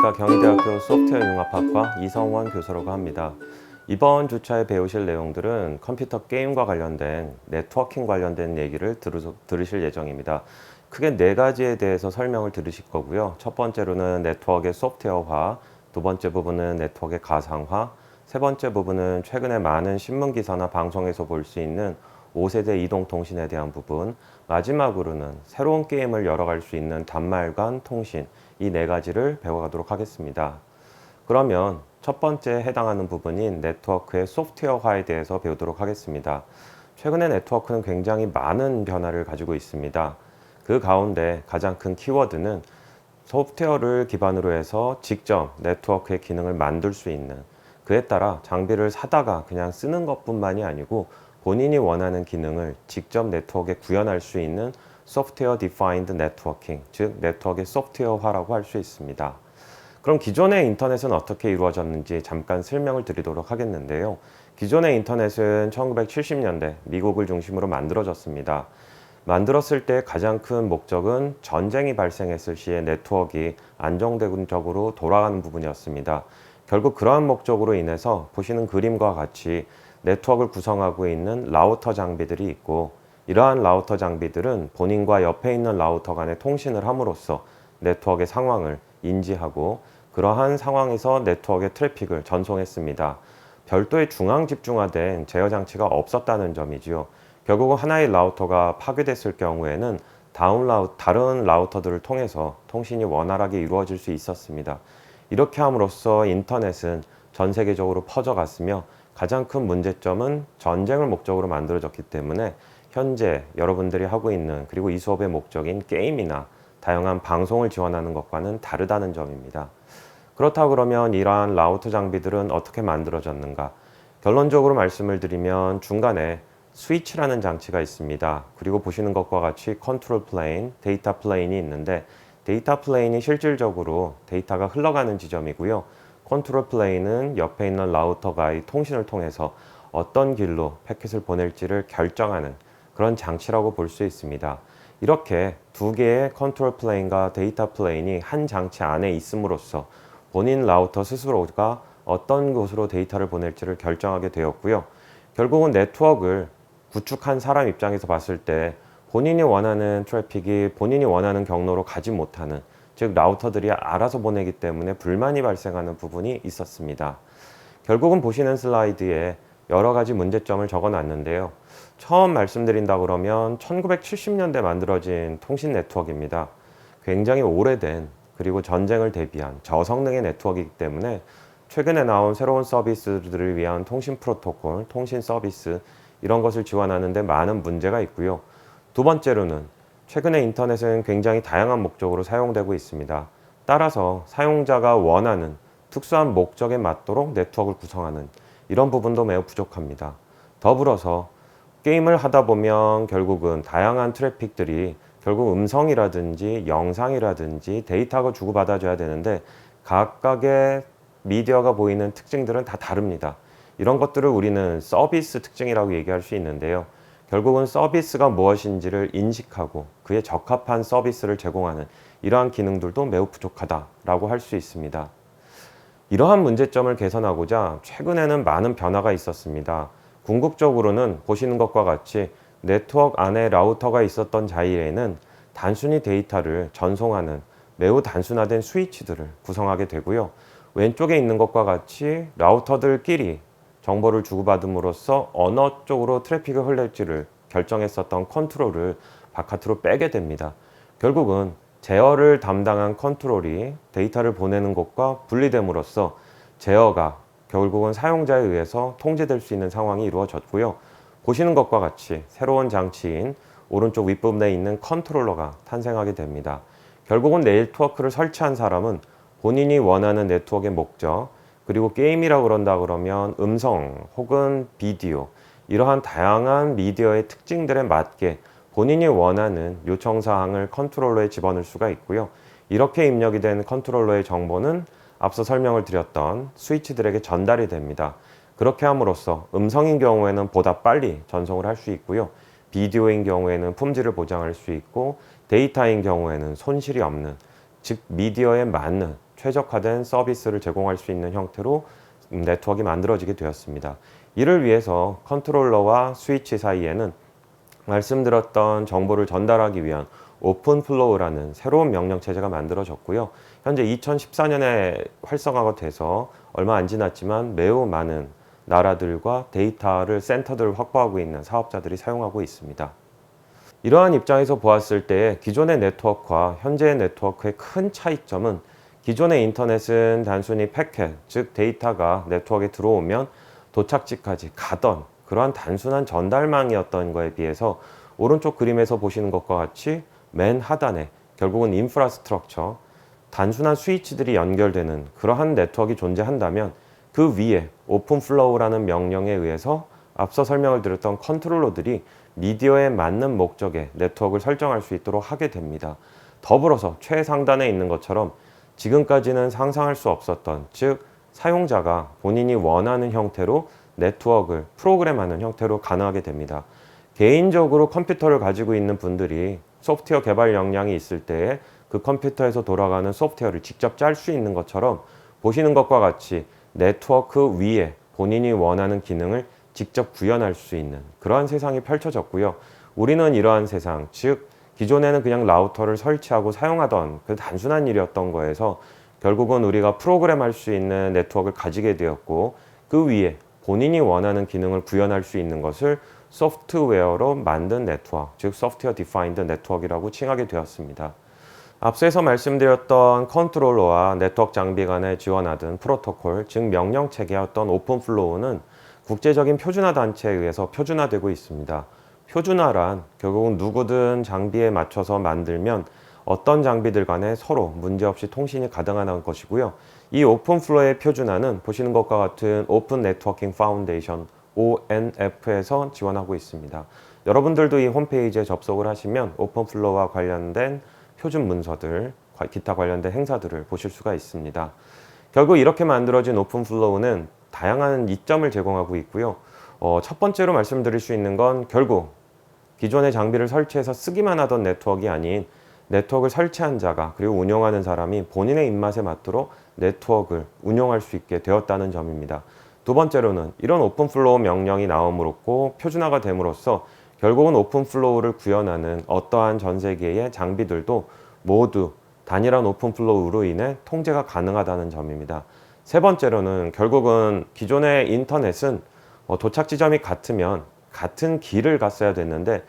안녕하십니까. 경희대학교 소프트웨어 융합학과 이성원 교수라고 합니다. 이번 주차에 배우실 내용들은 컴퓨터 게임과 관련된 네트워킹 관련된 얘기를 들으실 예정입니다. 크게 네 가지에 대해서 설명을 들으실 거고요. 첫 번째로는 네트워크의 소프트웨어화, 두 번째 부분은 네트워크의 가상화, 세 번째 부분은 최근에 많은 신문기사나 방송에서 볼 수 있는 5세대 이동통신에 대한 부분, 마지막으로는 새로운 게임을 열어갈 수 있는 단말 간 통신, 이 네 가지를 배워가도록 하겠습니다. 그러면 첫 번째 해당하는 부분인 네트워크의 소프트웨어화에 대해서 배우도록 하겠습니다. 최근에 네트워크는 굉장히 많은 변화를 가지고 있습니다. 그 가운데 가장 큰 키워드는 소프트웨어를 기반으로 해서 직접 네트워크의 기능을 만들 수 있는, 그에 따라 장비를 사다가 그냥 쓰는 것뿐만이 아니고 본인이 원하는 기능을 직접 네트워크에 구현할 수 있는 소프트웨어 디파인드 네트워킹, 즉 네트워크의 소프트웨어화라고 할 수 있습니다. 그럼 기존의 인터넷은 어떻게 이루어졌는지 잠깐 설명을 드리도록 하겠는데요. 기존의 인터넷은 1970년대 미국을 중심으로 만들어졌습니다. 만들었을 때 가장 큰 목적은 전쟁이 발생했을 시에 네트워크가 안정적으로 돌아가는 부분이었습니다. 결국 그러한 목적으로 인해서 보시는 그림과 같이 네트워크를 구성하고 있는 라우터 장비들이 있고, 이러한 라우터 장비들은 본인과 옆에 있는 라우터 간의 통신을 함으로써 네트워크의 상황을 인지하고 그러한 상황에서 네트워크의 트래픽을 전송했습니다. 별도의 중앙 집중화된 제어 장치가 없었다는 점이지요. 결국은 하나의 라우터가 파괴됐을 경우에는 다른 라우터들을 통해서 통신이 원활하게 이루어질 수 있었습니다. 이렇게 함으로써 인터넷은 전 세계적으로 퍼져갔으며, 가장 큰 문제점은 전쟁을 목적으로 만들어졌기 때문에 현재 여러분들이 하고 있는, 그리고 이 수업의 목적인 게임이나 다양한 방송을 지원하는 것과는 다르다는 점입니다. 그렇다 그러면 이러한 라우터 장비들은 어떻게 만들어졌는가? 결론적으로 말씀을 드리면 중간에 스위치라는 장치가 있습니다. 그리고 보시는 것과 같이 컨트롤 플레인, 데이터 플레인이 있는데, 데이터 플레인이 실질적으로 데이터가 흘러가는 지점이고요. 컨트롤 플레인은 옆에 있는 라우터가 통신을 통해서 어떤 길로 패킷을 보낼지를 결정하는 그런 장치라고 볼 수 있습니다. 이렇게 두 개의 컨트롤 플레인과 데이터 플레인이 한 장치 안에 있음으로써 본인 라우터 스스로가 어떤 곳으로 데이터를 보낼지를 결정하게 되었고요. 결국은 네트워크를 구축한 사람 입장에서 봤을 때 본인이 원하는 트래픽이 본인이 원하는 경로로 가지 못하는, 즉 라우터들이 알아서 보내기 때문에 불만이 발생하는 부분이 있었습니다. 결국은 보시는 슬라이드에 여러 가지 문제점을 적어 놨는데요. 처음 말씀드린다 그러면 1970년대 만들어진 통신 네트워크입니다. 굉장히 오래된, 그리고 전쟁을 대비한 저성능의 네트워크이기 때문에 최근에 나온 새로운 서비스들을 위한 통신 프로토콜, 통신 서비스, 이런 것을 지원하는데 많은 문제가 있고요. 두 번째로는 최근에 인터넷은 굉장히 다양한 목적으로 사용되고 있습니다. 따라서 사용자가 원하는 특수한 목적에 맞도록 네트워크를 구성하는 이런 부분도 매우 부족합니다. 더불어서 게임을 하다 보면 결국은 다양한 트래픽들이 결국 음성이라든지 영상이라든지 데이터가 주고받아줘야 되는데, 각각의 미디어가 보이는 특징들은 다 다릅니다. 이런 것들을 우리는 서비스 특징이라고 얘기할 수 있는데요. 결국은 서비스가 무엇인지를 인식하고 그에 적합한 서비스를 제공하는 이러한 기능들도 매우 부족하다라고 할 수 있습니다. 이러한 문제점을 개선하고자 최근에는 많은 변화가 있었습니다. 궁극적으로는 보시는 것과 같이 네트워크 안에 라우터가 있었던 자리에는 단순히 데이터를 전송하는 매우 단순화된 스위치들을 구성하게 되고요. 왼쪽에 있는 것과 같이 라우터들끼리 정보를 주고받음으로써 어느 쪽으로 트래픽이 흘릴지를 결정했었던 컨트롤을 바깥으로 빼게 됩니다. 결국은 제어를 담당한 컨트롤이 데이터를 보내는 것과 분리됨으로써 제어가 결국은 사용자에 의해서 통제될 수 있는 상황이 이루어졌고요. 보시는 것과 같이 새로운 장치인 오른쪽 윗부분에 있는 컨트롤러가 탄생하게 됩니다. 결국은 네트워크를 설치한 사람은 본인이 원하는 네트워크의 목적, 그리고 게임이라고 그런다 그러면 음성 혹은 비디오, 이러한 다양한 미디어의 특징들에 맞게 본인이 원하는 요청사항을 컨트롤러에 집어넣을 수가 있고요. 이렇게 입력이 된 컨트롤러의 정보는 앞서 설명을 드렸던 스위치들에게 전달이 됩니다. 그렇게 함으로써 음성인 경우에는 보다 빨리 전송을 할 수 있고요. 비디오인 경우에는 품질을 보장할 수 있고, 데이터인 경우에는 손실이 없는, 즉 미디어에 맞는 최적화된 서비스를 제공할 수 있는 형태로 네트워크가 만들어지게 되었습니다. 이를 위해서 컨트롤러와 스위치 사이에는 말씀드렸던 정보를 전달하기 위한 오픈플로우라는 새로운 명령 체제가 만들어졌고요. 현재 2014년에 활성화가 돼서 얼마 안 지났지만 매우 많은 나라들과 데이터를 센터들을 확보하고 있는 사업자들이 사용하고 있습니다. 이러한 입장에서 보았을 때 기존의 네트워크와 현재의 네트워크의 큰 차이점은 기존의 인터넷은 단순히 패켓, 즉 데이터가 네트워크에 들어오면 도착지까지 가던 그러한 단순한 전달망이었던 거에 비해서 오른쪽 그림에서 보시는 것과 같이 맨 하단에 결국은 인프라스트럭처, 단순한 스위치들이 연결되는 그러한 네트워크가 존재한다면 그 위에 오픈플로우라는 명령에 의해서 앞서 설명을 드렸던 컨트롤러들이 미디어에 맞는 목적의 네트워크를 설정할 수 있도록 하게 됩니다. 더불어서 최상단에 있는 것처럼 지금까지는 상상할 수 없었던, 즉 사용자가 본인이 원하는 형태로 네트워크를 프로그램하는 형태로 가능하게 됩니다. 개인적으로 컴퓨터를 가지고 있는 분들이 소프트웨어 개발 역량이 있을 때에 그 컴퓨터에서 돌아가는 소프트웨어를 직접 짤 수 있는 것처럼 보시는 것과 같이 네트워크 위에 본인이 원하는 기능을 직접 구현할 수 있는 그러한 세상이 펼쳐졌고요. 우리는 이러한 세상, 즉 기존에는 그냥 라우터를 설치하고 사용하던 그 단순한 일이었던 거에서 결국은 우리가 프로그램할 수 있는 네트워크를 가지게 되었고 그 위에 본인이 원하는 기능을 구현할 수 있는 것을 소프트웨어로 만든 네트워크, 즉 소프트웨어 디파인드 네트워크라고 칭하게 되었습니다. 앞서서 말씀드렸던 컨트롤러와 네트워크 장비 간에 지원하던 프로토콜, 즉 명령 체계였던 오픈플로우는 국제적인 표준화 단체에 의해서 표준화되고 있습니다. 표준화란 결국은 누구든 장비에 맞춰서 만들면 어떤 장비들 간에 서로 문제없이 통신이 가능한 것이고요. 이 오픈플로우의 표준화는 보시는 것과 같은 오픈 네트워킹 파운데이션 ONF에서 지원하고 있습니다. 여러분들도 이 홈페이지에 접속을 하시면 오픈플로우와 관련된 표준 문서들, 기타 관련된 행사들을 보실 수가 있습니다. 결국 이렇게 만들어진 오픈플로우는 다양한 이점을 제공하고 있고요. 첫 번째로 말씀드릴 수 있는 건 결국 기존의 장비를 설치해서 쓰기만 하던 네트워크가 아닌 네트워크를 설치한 자가 그리고 운영하는 사람이 본인의 입맛에 맞도록 네트워크를 운영할 수 있게 되었다는 점입니다. 두 번째로는 이런 오픈플로우 명령이 나옴으로써 표준화가 됨으로써 결국은 오픈플로우를 구현하는 어떠한 전 세계의 장비들도 모두 단일한 오픈플로우로 인해 통제가 가능하다는 점입니다. 세 번째로는 결국은 기존의 인터넷은 도착 지점이 같으면 같은 길을 갔어야 됐는데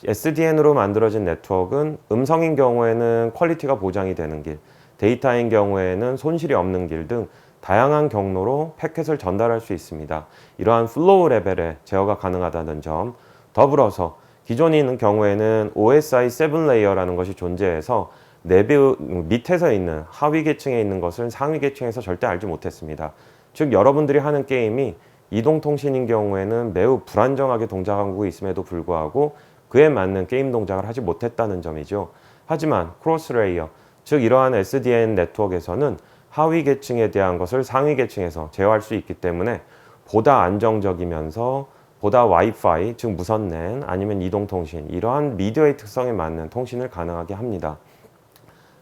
SDN으로 만들어진 네트워크는 음성인 경우에는 퀄리티가 보장이 되는 길, 데이터인 경우에는 손실이 없는 길 등 다양한 경로로 패킷을 전달할 수 있습니다. 이러한 플로우 레벨의 제어가 가능하다는 점, 더불어서 기존에 있는 경우에는 OSI 7레이어라는 것이 존재해서 내부 밑에서 있는 하위 계층에 있는 것을 상위 계층에서 절대 알지 못했습니다. 즉 여러분들이 하는 게임이 이동통신인 경우에는 매우 불안정하게 동작하고 있음에도 불구하고 그에 맞는 게임 동작을 하지 못했다는 점이죠. 하지만 크로스 레이어, 즉 이러한 SDN 네트워크에서는 하위 계층에 대한 것을 상위 계층에서 제어할 수 있기 때문에 보다 안정적이면서 보다 와이파이, 즉 무선랜 아니면 이동통신 이러한 미디어의 특성에 맞는 통신을 가능하게 합니다.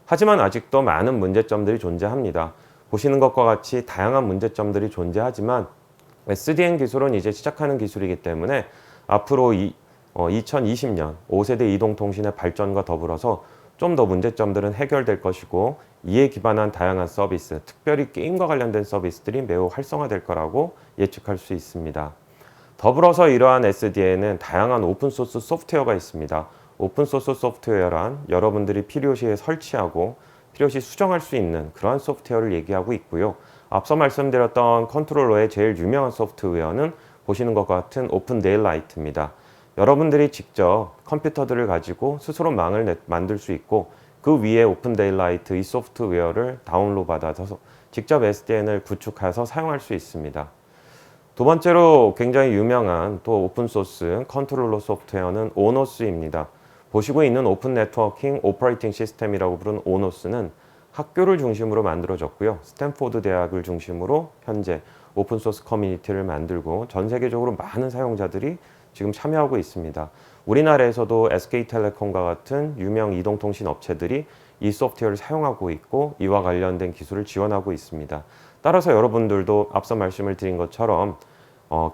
하지만 아직도 많은 문제점들이 존재합니다. 보시는 것과 같이 다양한 문제점들이 존재하지만 SDN 기술은 이제 시작하는 기술이기 때문에 앞으로 2020년 5세대 이동통신의 발전과 더불어서 좀 더 문제점들은 해결될 것이고 이에 기반한 다양한 서비스, 특별히 게임과 관련된 서비스들이 매우 활성화될 거라고 예측할 수 있습니다. 더불어서 이러한 SDN은 다양한 오픈소스 소프트웨어가 있습니다. 오픈소스 소프트웨어란 여러분들이 필요시에 설치하고 필요시 수정할 수 있는 그러한 소프트웨어를 얘기하고 있고요. 앞서 말씀드렸던 컨트롤러의 제일 유명한 소프트웨어는 보시는 것과 같은 오픈 데일라이트입니다. 여러분들이 직접 컴퓨터들을 가지고 스스로 망을 만들 수 있고 그 위에 오픈 데일라이트 이 소프트웨어를 다운로드 받아서 직접 SDN을 구축해서 사용할 수 있습니다. 두 번째로 굉장히 유명한 또 오픈소스 컨트롤러 소프트웨어는 오노스입니다. 보시고 있는 오픈 네트워킹 오퍼레이팅 시스템이라고 부르는 오노스는 학교를 중심으로 만들어졌고요. 스탠포드 대학을 중심으로 현재 오픈소스 커뮤니티를 만들고 전 세계적으로 많은 사용자들이 지금 참여하고 있습니다. 우리나라에서도 SK텔레콤과 같은 유명 이동통신 업체들이 이 소프트웨어를 사용하고 있고 이와 관련된 기술을 지원하고 있습니다. 따라서 여러분들도 앞서 말씀을 드린 것처럼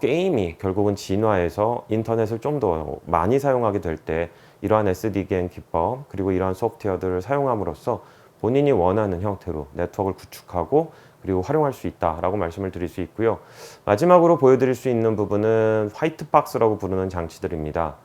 게임이 결국은 진화해서 인터넷을 좀 더 많이 사용하게 될 때 이러한 SDN 기법 그리고 이러한 소프트웨어들을 사용함으로써 본인이 원하는 형태로 네트워크를 구축하고 그리고 활용할 수 있다라고 말씀을 드릴 수 있고요. 마지막으로 보여드릴 수 있는 부분은 화이트박스라고 부르는 장치들입니다.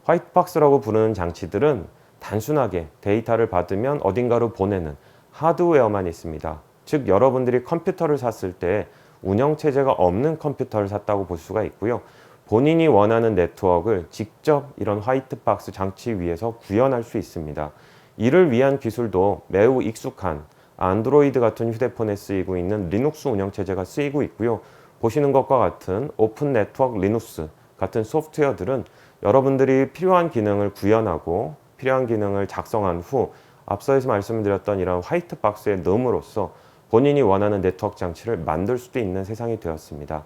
화이트박스라고 부르는 장치들은 단순하게 데이터를 받으면 어딘가로 보내는 하드웨어만 있습니다. 즉 여러분들이 컴퓨터를 샀을 때 운영체제가 없는 컴퓨터를 샀다고 볼 수가 있고요. 본인이 원하는 네트워크를 직접 이런 화이트박스 장치 위에서 구현할 수 있습니다. 이를 위한 기술도 매우 익숙한 안드로이드 같은 휴대폰에 쓰이고 있는 리눅스 운영체제가 쓰이고 있고요. 보시는 것과 같은 오픈 네트워크 리눅스 같은 소프트웨어들은 여러분들이 필요한 기능을 구현하고 필요한 기능을 작성한 후 앞서서 말씀드렸던 이런 화이트박스에 넣음으로써 본인이 원하는 네트워크 장치를 만들 수도 있는 세상이 되었습니다.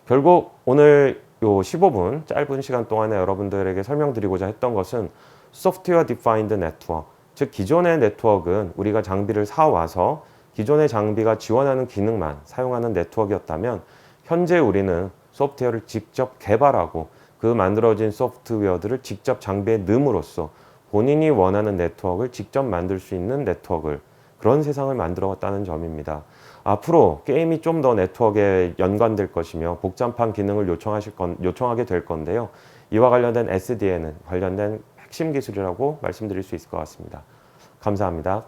결국 오늘 요 15분 짧은 시간 동안에 여러분들에게 설명드리고자 했던 것은 소프트웨어 디파인드 네트워크, 즉 기존의 네트워크는 우리가 장비를 사와서 기존의 장비가 지원하는 기능만 사용하는 네트워크였다면 현재 우리는 소프트웨어를 직접 개발하고 그 만들어진 소프트웨어들을 직접 장비에 넣음으로써 본인이 원하는 네트워크를 직접 만들 수 있는 네트워크를 그런 세상을 만들어갔다는 점입니다. 앞으로 게임이 좀 더 네트워크에 연관될 것이며 복잡한 기능을 요청하게 될 건데요. 이와 관련된 SDN은 관련된 핵심 기술이라고 말씀드릴 수 있을 것 같습니다. 감사합니다.